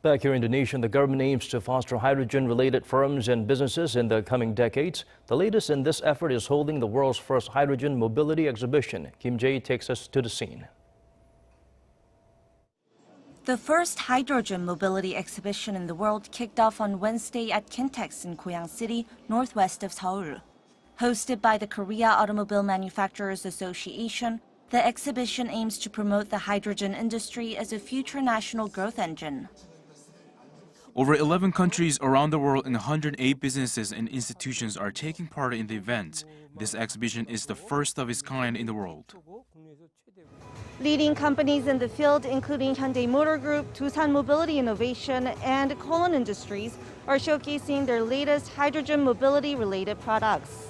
Back here in Indonesia, the government aims to foster hydrogen-related firms and businesses in the coming decades. The latest in this effort is holding the world's first hydrogen mobility exhibition. Kim Jae takes us to the scene. The first hydrogen mobility exhibition in the world kicked off on Wednesday at KINTEX in Goyang City, northwest of Seoul. Hosted by the Korea Automobile Manufacturers Association, the exhibition aims to promote the hydrogen industry as a future national growth engine. Over 11 countries around the world and 108 businesses and institutions are taking part in the event. This exhibition is the first of its kind in the world. Leading companies in the field, including Hyundai Motor Group, Doosan Mobility Innovation, and Colon Industries, are showcasing their latest hydrogen mobility-related products.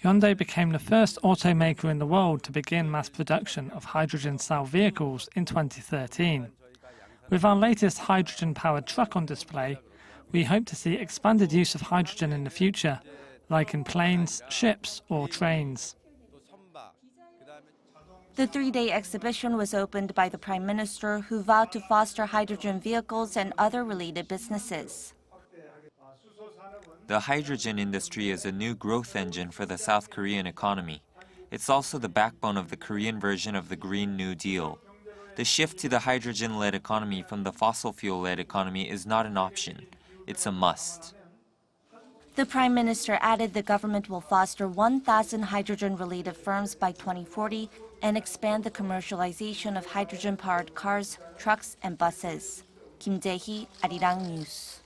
Hyundai became the first automaker in the world to begin mass production of hydrogen cell vehicles in 2013. With our latest hydrogen-powered truck on display, we hope to see expanded use of hydrogen in the future, like in planes, ships, or trains. The three-day exhibition was opened by the Prime Minister, who vowed to foster hydrogen vehicles and other related businesses. The hydrogen industry is a new growth engine for the South Korean economy. It's also the backbone of the Korean version of the Green New Deal. The shift to the hydrogen-led economy from the fossil fuel-led economy is not an option. It's a must. The Prime Minister added the government will foster 1,000 hydrogen-related firms by 2040 and expand the commercialization of hydrogen-powered cars, trucks, and buses. Kim Jae-hee, Arirang News.